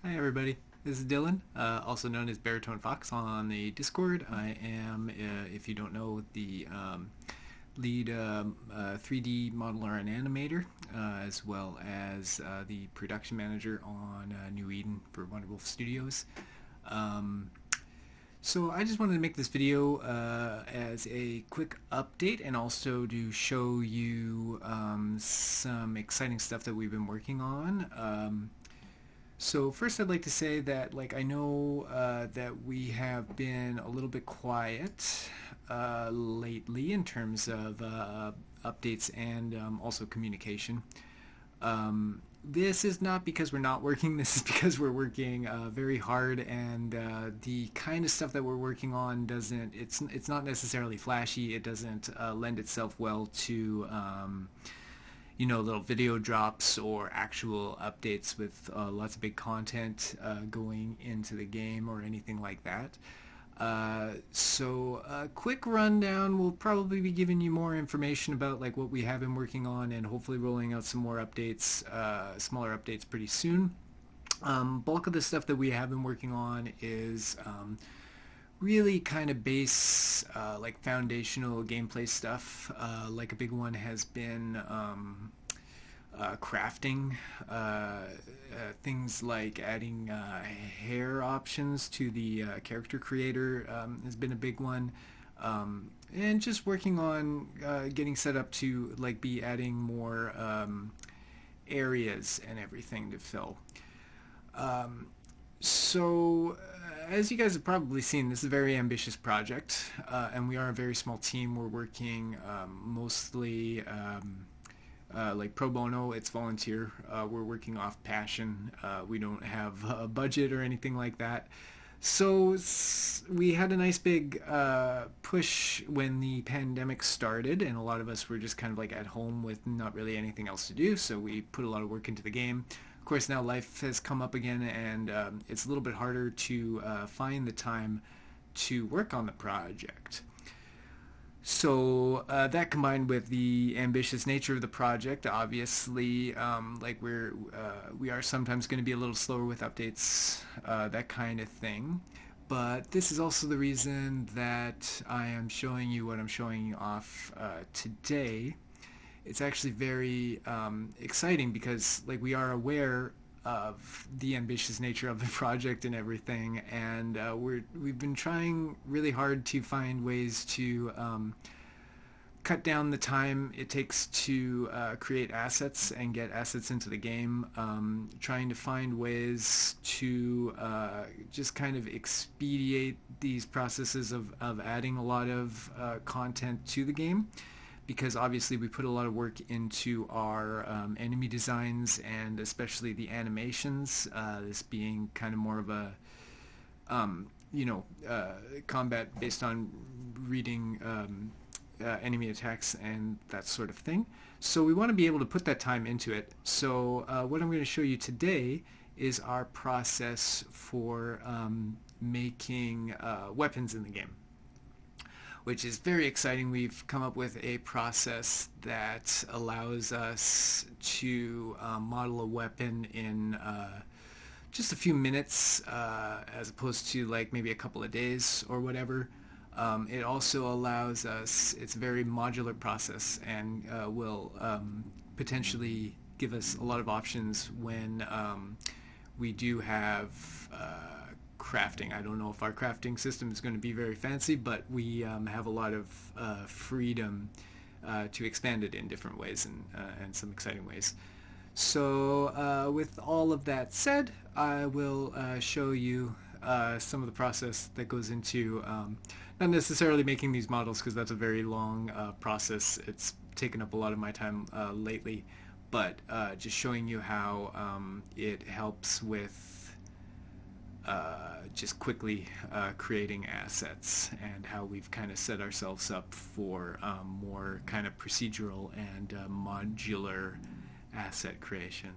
Hi everybody, this is Dylan, also known as BaritoneFox on the Discord. I am, if you don't know, the lead 3D modeler and animator, as well as the production manager on New Eden for Wonderwolf Studios. Um, so I just wanted to make this video as a quick update and also to show you some exciting stuff that we've been working on. So first I'd like to say that I know that we have been a little bit quiet lately in terms of updates and also communication. This is not because we're not working. This is because we're working very hard, and the kind of stuff that we're working on doesn't. It's not necessarily flashy. It doesn't lend itself well to little video drops or actual updates with lots of big content going into the game or anything like that. So a quick rundown. We'll probably be giving you more information about what we have been working on and hopefully rolling out some more updates, smaller updates pretty soon. Bulk of the stuff that we have been working on is really kind of base, foundational gameplay stuff. A big one has been crafting, things like adding hair options to the character creator has been a big one. And just working on getting set up to be adding more areas and everything to fill. So, as you guys have probably seen, this is a very ambitious project, and we are a very small team. We're working mostly pro bono. It's volunteer. We're working off passion. We don't have a budget or anything like that. So we had a nice big push when the pandemic started, and a lot of us were just kind of at home with not really anything else to do. So we put a lot of work into the game. Of course, now life has come up again, and it's a little bit harder to find the time to work on the project. So that combined with the ambitious nature of the project, obviously, we are sometimes going to be a little slower with updates, that kind of thing. But this is also the reason that I am showing you what I'm showing you off today. It's actually very exciting because we are aware of the ambitious nature of the project and everything, and we've been trying really hard to find ways to cut down the time it takes to create assets and get assets into the game, trying to find ways to just kind of expedite these processes of adding a lot of content to the game, because obviously we put a lot of work into our enemy designs and especially the animations, this being kind of more of a combat based on reading enemy attacks and that sort of thing. So we want to be able to put that time into it. So what I'm going to show you today is our process for making weapons in the game, which is very exciting. We've come up with a process that allows us to model a weapon in just a few minutes, as opposed to maybe a couple of days or whatever. It also allows us, it's a very modular process, and will potentially give us a lot of options when we do have crafting. I don't know if our crafting system is going to be very fancy, but we have a lot of freedom to expand it in different ways and some exciting ways. So with all of that said, I will show you some of the process that goes into not necessarily making these models, because that's a very long process. It's taken up a lot of my time lately, but just showing you how it helps with just quickly creating assets, and how we've kind of set ourselves up for more kind of procedural and modular asset creation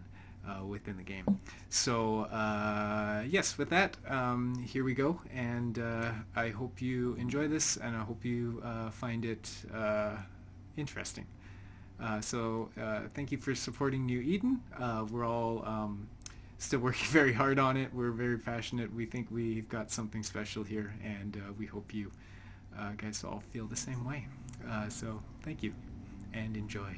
within the game. So yes, with that, here we go, and I hope you enjoy this, and I hope you find it interesting. So thank you for supporting New Eden. We're all still working very hard on it. We're very passionate. We think we've got something special here, and we hope you guys all feel the same way. So thank you, and enjoy.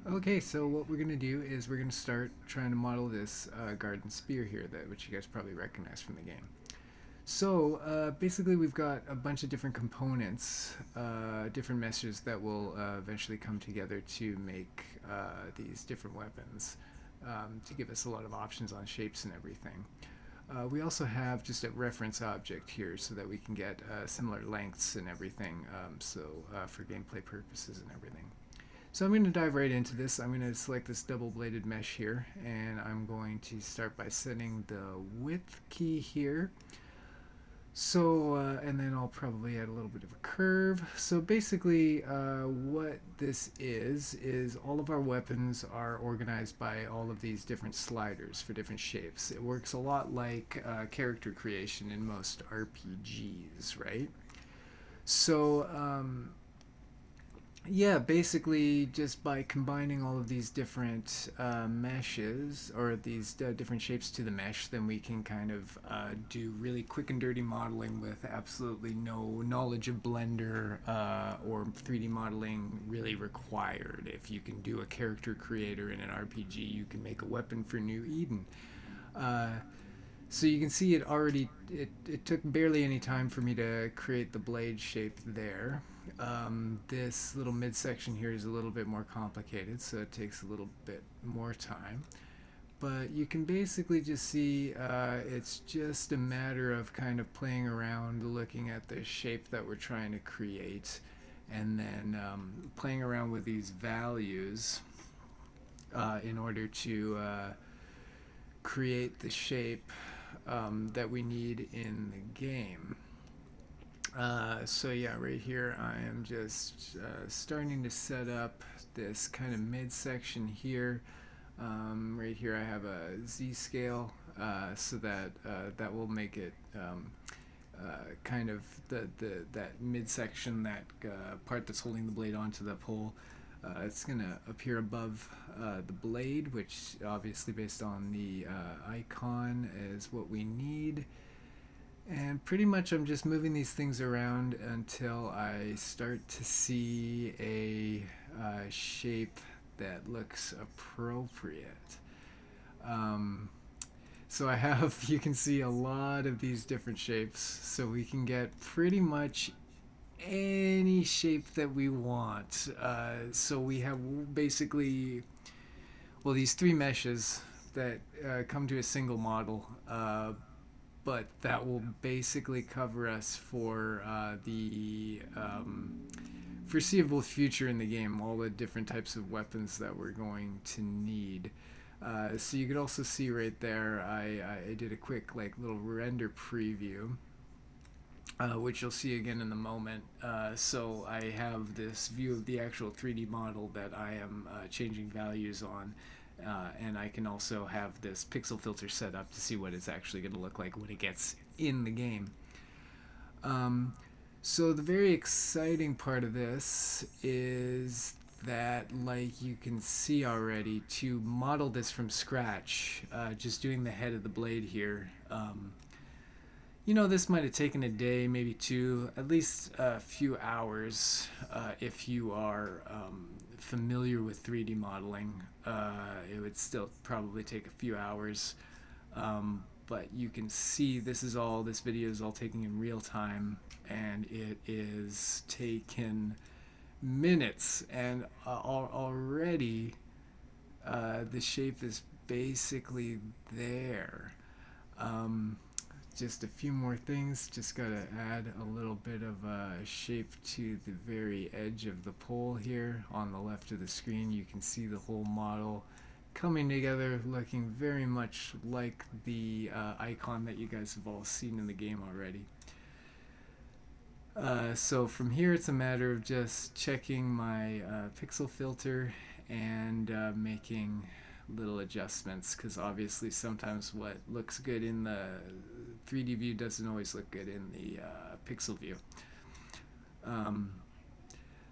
Okay, so what we're going to do is we're going to start trying to model this garden spear here, which you guys probably recognize from the game. So basically we've got a bunch of different components, different meshes that will eventually come together to make these different weapons, to give us a lot of options on shapes and everything. We also have just a reference object here so that we can get similar lengths and everything, for gameplay purposes and everything. So I'm going to dive right into this. I'm going to select this double-bladed mesh here, and I'm going to start by setting the width key here. So, and then I'll probably add a little bit of a curve. So basically, what this is all of our weapons are organized by all of these different sliders for different shapes. It works a lot like character creation in most RPGs, right? So, yeah, basically just by combining all of these different meshes, or these different shapes to the mesh, then we can kind of do really quick and dirty modeling with absolutely no knowledge of Blender or 3D modeling really required. If you can do a character creator in an RPG, you can make a weapon for New Eden. So you can see it took barely any time for me to create the blade shape there. This little midsection here is a little bit more complicated, so it takes a little bit more time. But you can basically just see it's just a matter of kind of playing around, looking at the shape that we're trying to create, and then playing around with these values in order to create the shape that we need in the game. So yeah, right here I am just starting to set up this kind of midsection here. Right here I have a Z-scale, so that that will make it kind of that midsection, that part that's holding the blade onto the pole. It's going to appear above the blade, which obviously based on the icon is what we need. And pretty much I'm just moving these things around until I start to see a shape that looks appropriate. So I have, you can see a lot of these different shapes, so we can get pretty much any shape that we want. So we have basically, well, these three meshes that come to a single model, but that will basically cover us for the foreseeable future in the game, all the different types of weapons that we're going to need. So you could also see right there, I did a quick little render preview, which you'll see again in a moment. So I have this view of the actual 3D model that I am changing values on. And I can also have this pixel filter set up to see what it's actually going to look like when it gets in the game. So the very exciting part of this is that, like you can see already, to model this from scratch, just doing the head of the blade here, you know, this might have taken a day, maybe two, at least a few hours if you are familiar with 3D modeling. It would still probably take a few hours, but you can see this video is all taken in real time, and it is taken minutes, and already the shape is basically there. Just a few more things, just gotta add a little bit of shape to the very edge of the pole here on the left of the screen. You can see the whole model coming together, looking very much like the icon that you guys have all seen in the game already. So from here it's a matter of just checking my pixel filter and making little adjustments, because obviously sometimes what looks good in the 3D view doesn't always look good in the pixel view.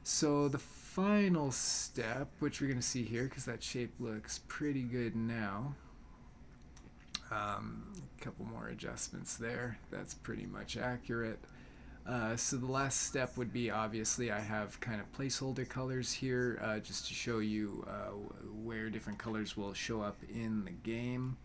So the final step, which we're going to see here because that shape looks pretty good now. A couple more adjustments there. That's pretty much accurate. So the last step would be, obviously, I have kind of placeholder colors here just to show you where different colors will show up in the game.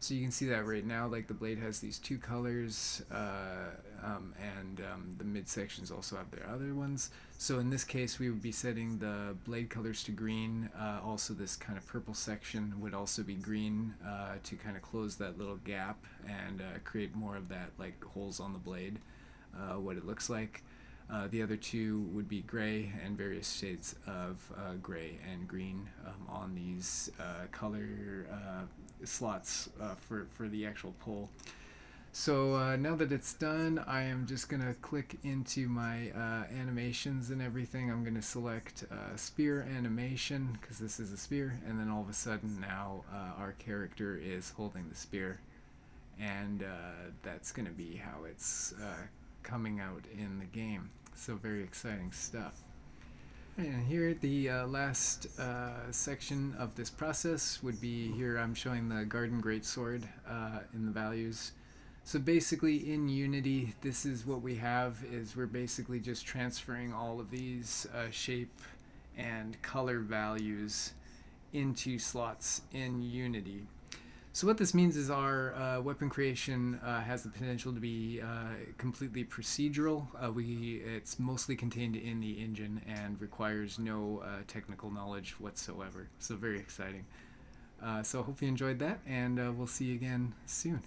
So you can see that right now, like the blade has these two colors, and the midsections also have their other ones. So in this case, we would be setting the blade colors to green. Also, this kind of purple section would also be green to kind of close that little gap and create more of that like holes on the blade, what it looks like. The other two would be gray and various shades of gray and green on these color slots for the actual pull. So now that it's done, I am just going to click into my animations and everything. I'm going to select spear animation because this is a spear, and then all of a sudden now our character is holding the spear, and that's going to be how it's coming out in the game. So very exciting stuff. And here the last section of this process would be, here I'm showing the Garden Greatsword in the values. So basically in Unity, this is what we have, is we're basically just transferring all of these shape and color values into slots in Unity. So what this means is our weapon creation has the potential to be completely procedural. It's mostly contained in the engine and requires no technical knowledge whatsoever. So very exciting. So I hope you enjoyed that, and we'll see you again soon.